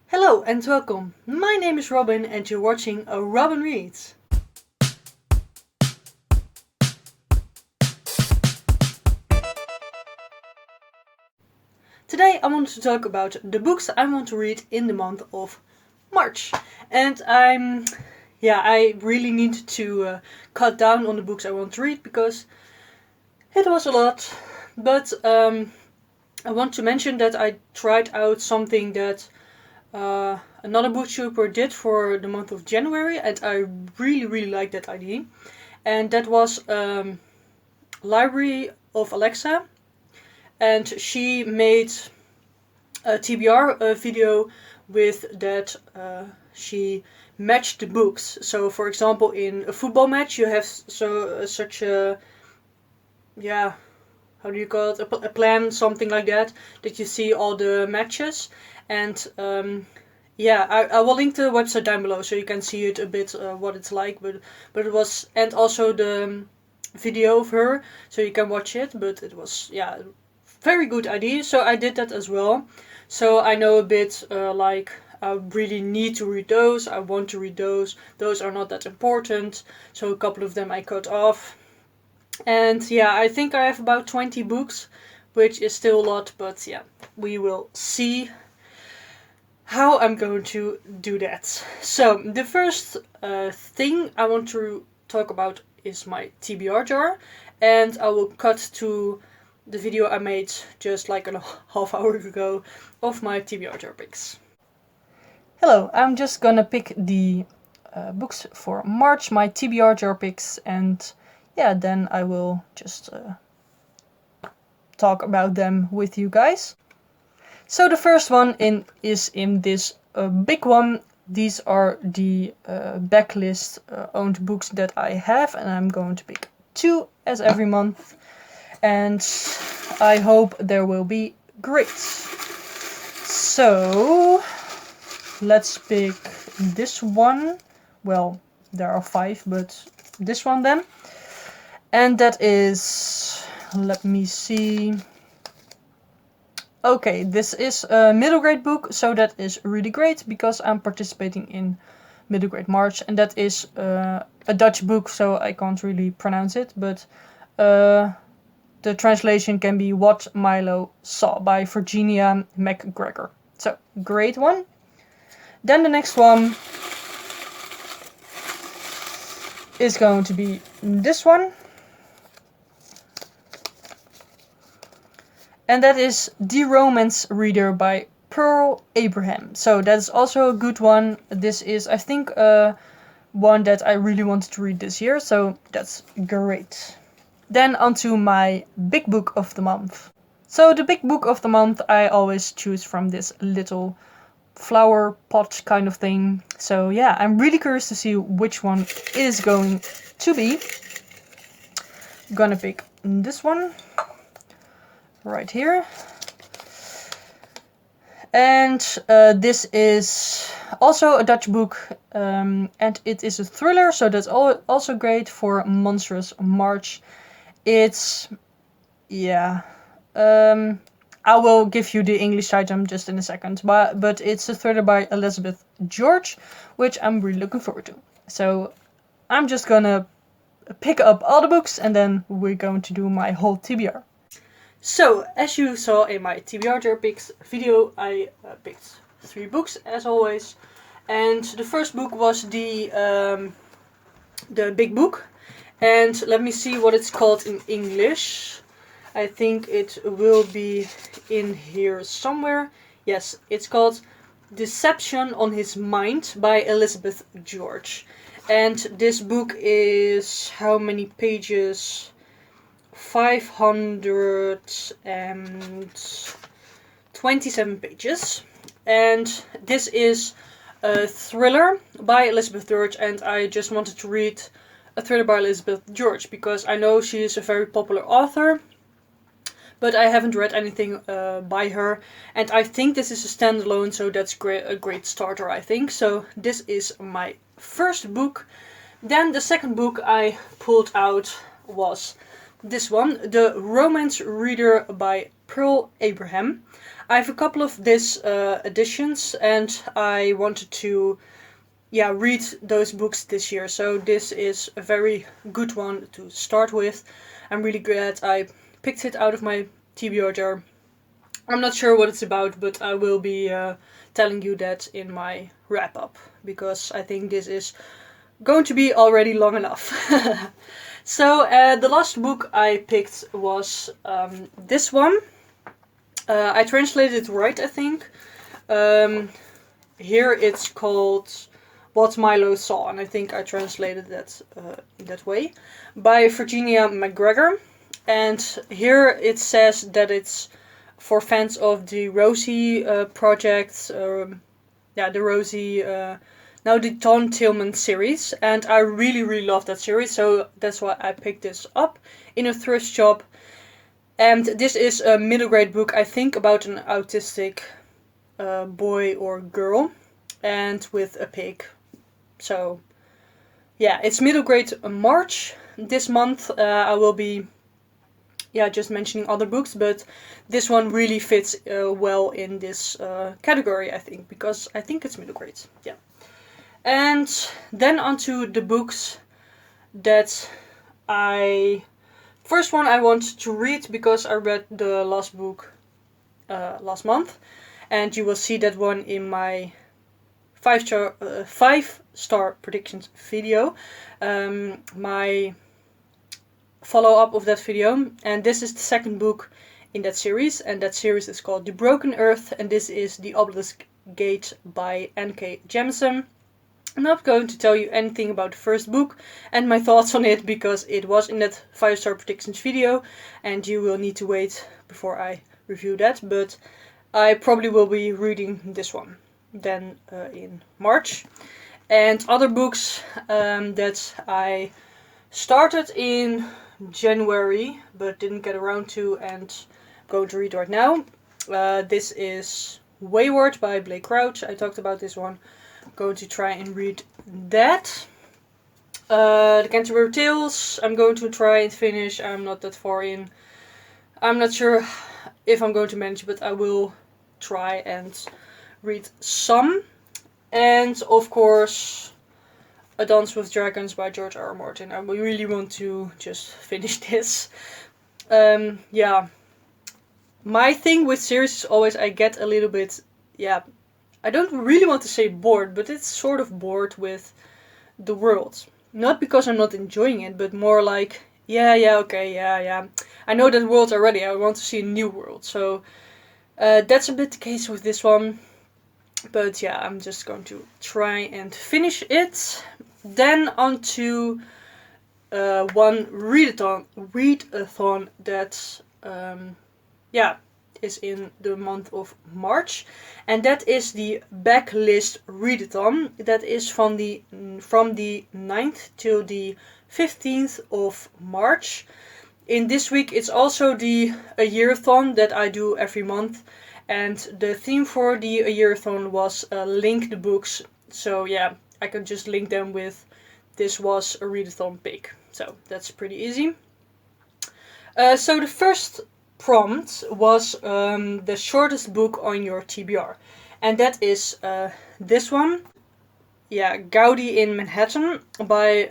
Hello and welcome. My name is Robin and you're watching a Robin Reads. Today I want to talk about the books I want to read in the month of March. And I really need to cut down on the books I want to read because it was a lot. But I want to mention that I tried out something that another booktuber did for the month of January, and I really like that idea. And that was Library of Alexa, and she made a TBR video with that. She matched the books. So, for example, in a football match, you have such a how do you call it? A plan, something like that you see all the matches. And I will link the website down below so you can see it a bit what it's like. But it was, and also the video of her so you can watch it. But it was very good idea. So I did that as well. So I know a bit like I really need to read those. I want to read those. Those are not that important. So a couple of them I cut off. And I think I have about 20 books, which is still a lot, but we will see how I'm going to do that. So the first thing I want to talk about is my TBR jar, and I will cut to the video I made just like a half hour ago of my TBR jar picks. Hello, I'm just gonna pick the books for March, my TBR jar picks, and then I will just talk about them with you guys. So the first one is in this big one. These are the backlist owned books that I have, and I'm going to pick 2 as every month. And I hope there will be great. So let's pick this one. Well, there are 5, but this one then. And that is, let me see. Okay, this is a middle grade book, so that is really great because I'm participating in middle grade March, and that is a Dutch book, so I can't really pronounce it, but the translation can be What Milo Saw by Virginia McGregor. So, great one. Then the next one is going to be this one. And that is The Romance Reader by Pearl Abraham. So that's also a good one. This is, I think, one that I really wanted to read this year. So that's great. Then onto my big book of the month. So the big book of the month I always choose from this little flower pot kind of thing. So I'm really curious to see which one it is going to be. I'm gonna pick this one. Right here. And this is also a Dutch book, and it is a thriller, so that's also great for Monstrous March. It's I will give you the English title just in a second, but it's a thriller by Elizabeth George, which I'm really looking forward to. So I'm just gonna pick up all the books and then we're going to do my whole TBR. So, as you saw in my TBR jar picks video, I picked 3 books as always, and the first book was the big book, and let me see what it's called in English. I think it will be in here somewhere. Yes, it's called Deception on His Mind by Elizabeth George, and this book is how many pages? 527 pages, and this is a thriller by Elizabeth George, and I just wanted to read a thriller by Elizabeth George because I know she is a very popular author, but I haven't read anything by her, and I think this is a standalone, so that's a great starter, I think. So this is my first book. Then the second book I pulled out was this one, The Romance Reader by Pearl Abraham. I have a couple of this editions, and I wanted to read those books this year. So this is a very good one to start with. I'm really glad I picked it out of my TBR jar. I'm not sure what it's about, but I will be telling you that in my wrap up, because I think this is going to be already long enough. So the last book I picked was this one. I translated it right, I think. Here it's called What Milo Saw, and I think I translated that in that way, by Virginia McGregor. And here it says that it's for fans of the Rosie project, the Rosie, now the Don Tillman series, and I really love that series, so that's why I picked this up in a thrift shop. And this is a middle grade book, I think, about an autistic boy or girl, and with a pig. So yeah, it's middle grade March this month. I will be just mentioning other books, but this one really fits well in this category, I think, because I think it's middle grade. Yeah. And then onto the books that first one I want to read, because I read the last book last month, and you will see that one in my 5-star predictions video, my follow-up of that video. And this is the second book in that series, and that series is called The Broken Earth, and this is The Obelisk Gate by N.K. Jemisin. I'm not going to tell you anything about the first book and my thoughts on it, because it was in that 5-star predictions video, and you will need to wait before I review that. But I probably will be reading this one then in March. And other books that I started in January but didn't get around to and going to read right now. This is Wayward by Blake Crouch. I talked about this one. I'm going to try and read that. The Canterbury Tales, I'm going to try and finish. I'm not that far in. I'm not sure if I'm going to manage, but I will try and read some. And of course, A Dance with Dragons by George R. R. Martin. I really want to just finish this. My thing with series is always I get a little bit, I don't really want to say bored, but it's sort of bored with the world. Not because I'm not enjoying it, but more like, I know that world already, I want to see a new world. So that's a bit the case with this one. But yeah, I'm just going to try and finish it. Then on to one readathon that is in the month of March, and that is the backlist readathon. That is from the 9th till the 15th of March. In this week it's also the AYearAthon that I do every month, and the theme for the AYearAthon was link the books. So yeah, I can just link them with this was a readathon pick. So that's pretty easy. So the first prompt was the shortest book on your TBR, and that is this one. Yeah, Guidi in Manhatten by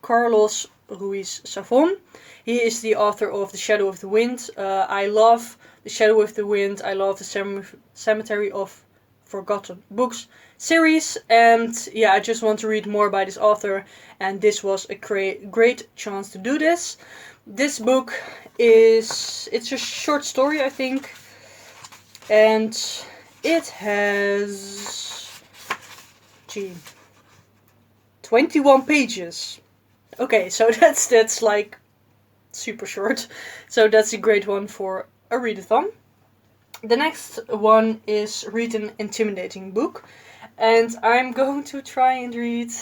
Carlos Ruiz Zafon. He is the author of The Shadow of the Wind. I love The Shadow of the Wind. I love the Cemetery of Forgotten Books series, and yeah, I just want to read more by this author, and this was a great chance to do this. This book it's a short story, I think, and it has 21 pages. Okay, so that's like super short. So that's a great one for a readathon. The next one is Read an Intimidating Book, and I'm going to try and read.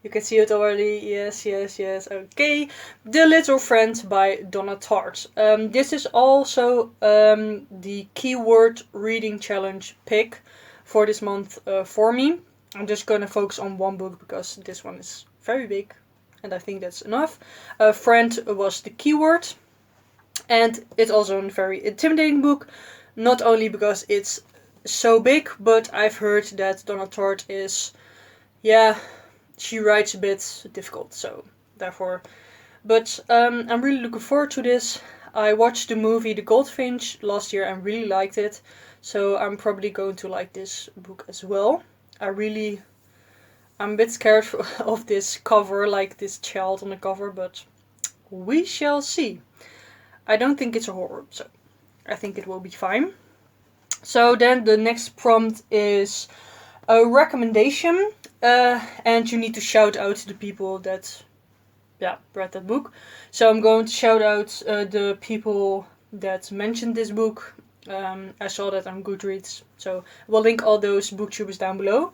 You can see it already. Yes. Okay. The Little Friend by Donna Tartt. This is also the keyword reading challenge pick for this month for me. I'm just going to focus on one book because this one is very big, and I think that's enough. Friend was the keyword. And it's also a very intimidating book, not only because it's so big, but I've heard that Donna Tartt is, yeah, she writes a bit difficult, so therefore. But I'm really looking forward to this. I watched the movie The Goldfinch last year and really liked it, so I'm probably going to like this book as well. I'm a bit scared of this cover, like this child on the cover, but we shall see. I don't think it's a horror, so I think it will be fine. So then the next prompt is a recommendation, and you need to shout out to the people that, yeah, read that book. So I'm going to shout out the people that mentioned this book. I saw that on Goodreads, so we'll link all those booktubers down below.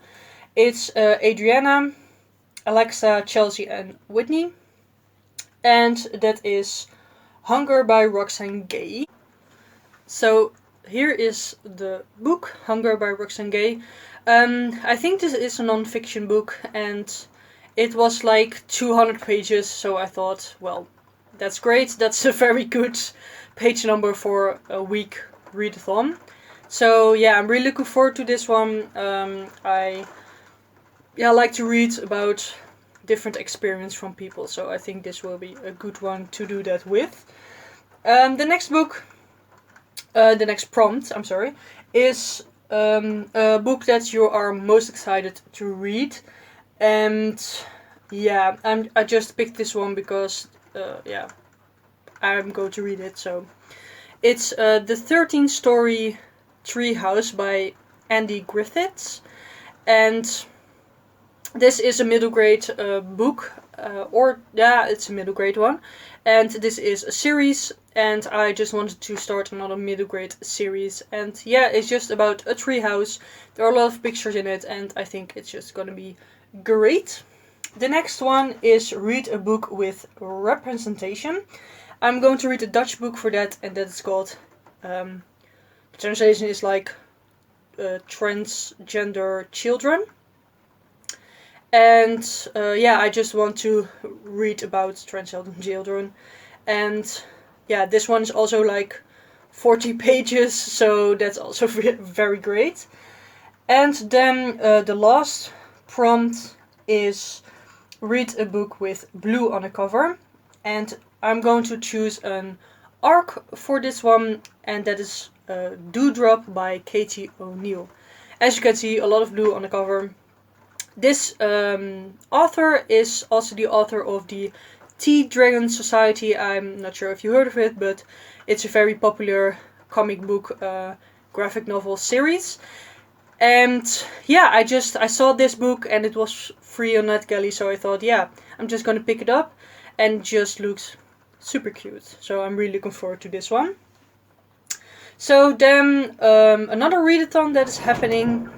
It's Adriana, Alexa, Chelsea, and Whitney, and that is Hunger by Roxane Gay. So here is the book, Hunger by Roxane Gay. I think this is a non-fiction book, and it was like 200 pages, so I thought, well, that's great. That's a very good page number for a week readathon. So yeah, I'm really looking forward to this one. I like to read about different experience from people, so I think this will be a good one to do that with. The next prompt, I'm sorry, is a book that you are most excited to read. And yeah, I just picked this one because I'm going to read it. So it's the 13-story treehouse by Andy Griffiths, and this is a middle grade book, it's a middle grade one, and this is a series, and I just wanted to start another middle grade series, and yeah, it's just about a treehouse. There are a lot of pictures in it, and I think it's just gonna be great. The next one is read a book with representation. I'm going to read a Dutch book for that, and that is called, the translation is like Transgender Children. And I just want to read about transgender children. And yeah, this one is also like 40 pages, so that's also very great. And then the last prompt is read a book with blue on the cover. And I'm going to choose an arc for this one, and that is Dewdrop by Katie O'Neill. As you can see, a lot of blue on the cover. This author is also the author of the T-Dragon Society. I'm not sure if you heard of it, but it's a very popular comic book graphic novel series. And yeah, I saw this book and it was free on NetGalley, so I thought, yeah, I'm just gonna pick it up, and it just looks super cute. So I'm really looking forward to this one. So then another readathon that is happening.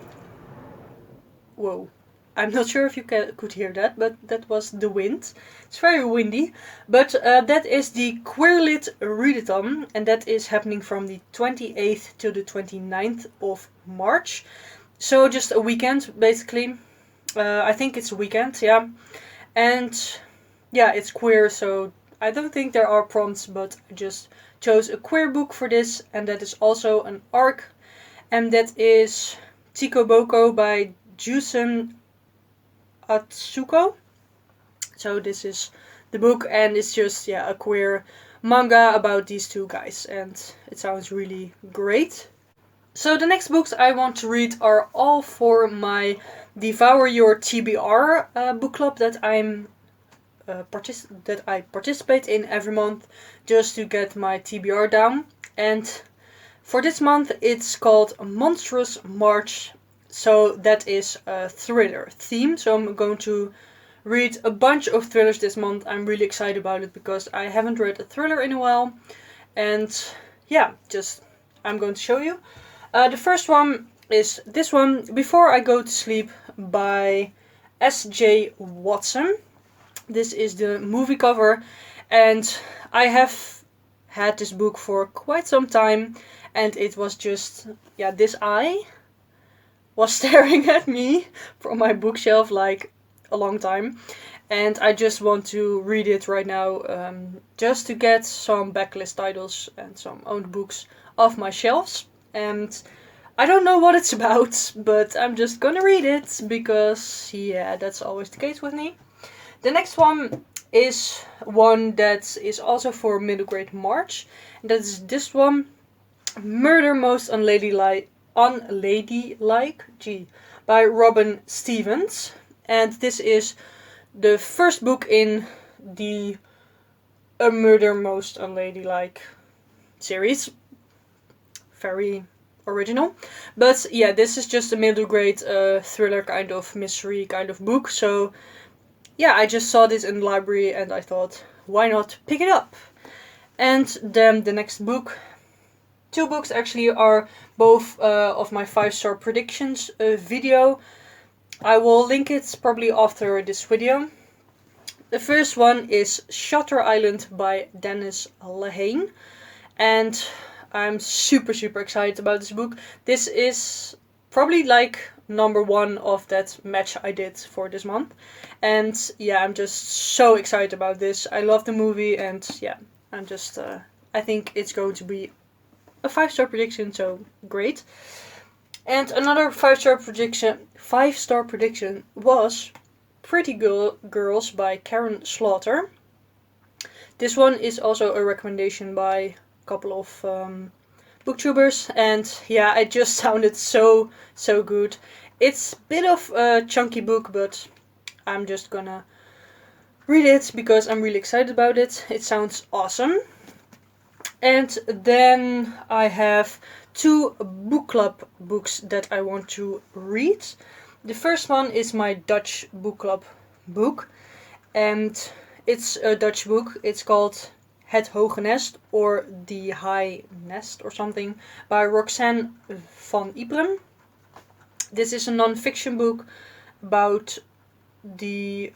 Whoa. I'm not sure if you could hear that, but that was the wind. It's very windy. But that is the Queerlit Readathon, and that is happening from the 28th to the 29th of March. So just a weekend, basically. I think it's a weekend, yeah. And yeah, it's queer, so I don't think there are prompts, but I just chose a queer book for this, and that is also an arc. And that is Tico Boko by Jemisin Atsuko. So this is the book, and it's just a queer manga about these two guys, and it sounds really great. So the next books I want to read are all for my Devour Your TBR book club that I participate in every month, just to get my TBR down. And for this month it's called Monstrous March. So that is a thriller theme. So I'm going to read a bunch of thrillers this month. I'm really excited about it because I haven't read a thriller in a while. And yeah, I'm going to show you. The first one is this one, Before I Go to Sleep by S.J. Watson. This is the movie cover, and I have had this book for quite some time, and it was just, this eye was staring at me from my bookshelf like a long time. and I just want to read it right now, just to get some backlist titles and some owned books off my shelves. And I don't know what it's about, but I'm just gonna read it because, yeah, that's always the case with me. The next one is one that is also for middle grade March. And that is this one, Murder Most Unladylike, by Robin Stevens. And this is the first book in the A Murder Most Unladylike series. Very original. But yeah, this is just a middle grade thriller kind of mystery kind of book. So yeah, I just saw this in the library and I thought, why not pick it up? And then the next book, two books actually, are both of my 5-star predictions video. I will link it probably after this video. The first one is Shutter Island by Dennis Lehane. And I'm super excited about this book. This is probably like number one of that match I did for this month. And yeah, I'm just so excited about this. I love the movie and yeah, I'm just, I think it's going to be a 5-star prediction, so great. And another 5-star prediction was Pretty Girls by Karen Slaughter. This one is also a recommendation by a couple of booktubers, and yeah, it just sounded so good. It's a bit of a chunky book, but I'm just gonna read it because I'm really excited about it. It sounds awesome. And then I have 2 book club books that I want to read. The first one is my Dutch book club book, and it's a Dutch book. It's called Het Hoge Nest, or The High Nest or something, by Roxanne van Ypres. This is a non-fiction book about the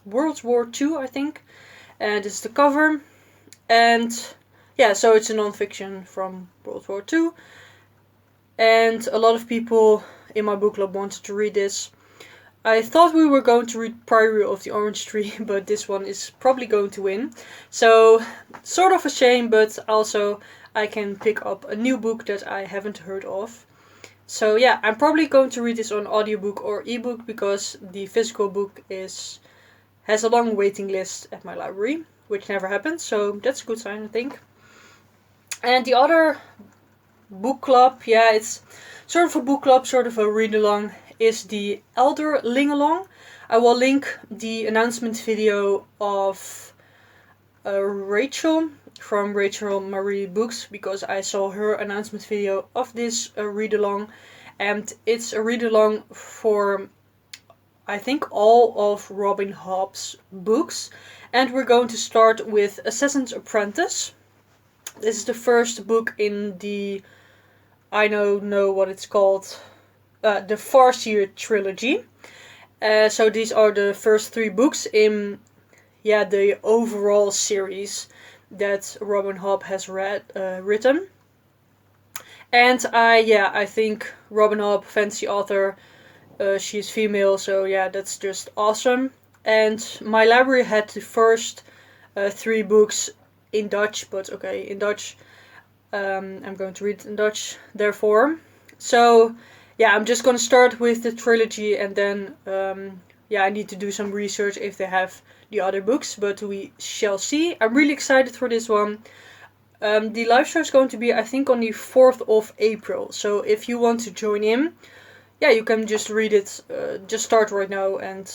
World War II, I think. And this is the cover. And yeah, so it's a non-fiction from World War II. And a lot of people in my book club wanted to read this. I thought we were going to read Priory of the Orange Tree, but this one is probably going to win. So, sort of a shame, but also I can pick up a new book that I haven't heard of. So yeah, I'm probably going to read this on audiobook or ebook because the physical book has a long waiting list at my library, which never happens, so that's a good sign, I think. And the other book club, yeah, it's sort of a book club, sort of a read-along, is the Elderlingalong. I will link the announcement video of Rachel from Rachel Marie Books, because I saw her announcement video of this read-along, and it's a read-along for, I think, all of Robin Hobb's books. And we're going to start with Assassin's Apprentice. This is the first book in the, I don't know what it's called, the Farseer trilogy. So these are the first 3 books in, yeah, the overall series that Robin Hobb has written. And I think Robin Hobb, fantasy author, she's female, so yeah, that's just awesome. And my library had the first 3 books in Dutch, but okay, in Dutch. I'm going to read it in Dutch, therefore. So yeah, I'm just gonna start with the trilogy, and then I need to do some research if they have the other books, but we shall see. I'm really excited for this one. The live show is going to be, I think, on the 4th of April. So if you want to join in, yeah, you can just read it, just start right now and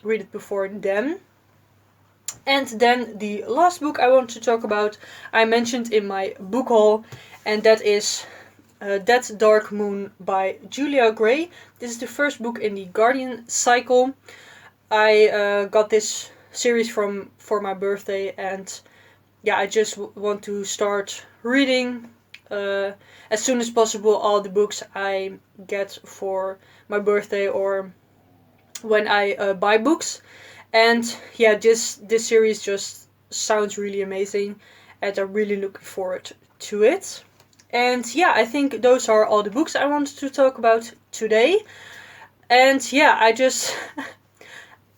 read it before then. And then the last book I want to talk about, I mentioned in my book haul, and that is That Dark Moon by Julia Gray. This is the first book in the Guardian cycle. I got this series for my birthday, and yeah, I just want to start reading as soon as possible all the books I get for my birthday or when I buy books. And yeah, this series just sounds really amazing, and I'm really looking forward to it. And yeah, I think those are all the books I wanted to talk about today. And yeah,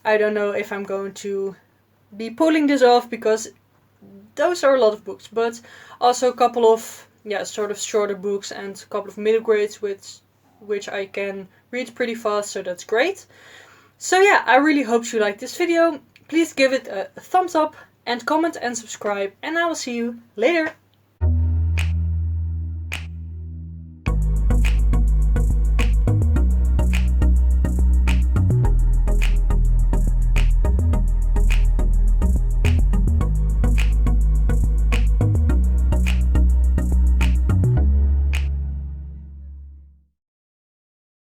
I don't know if I'm going to be pulling this off, because those are a lot of books, but also a couple of sort of shorter books and a couple of middle grades which I can read pretty fast, so that's great. So yeah, I really hope you liked this video. Please give it a thumbs up and comment and subscribe, and I will see you later.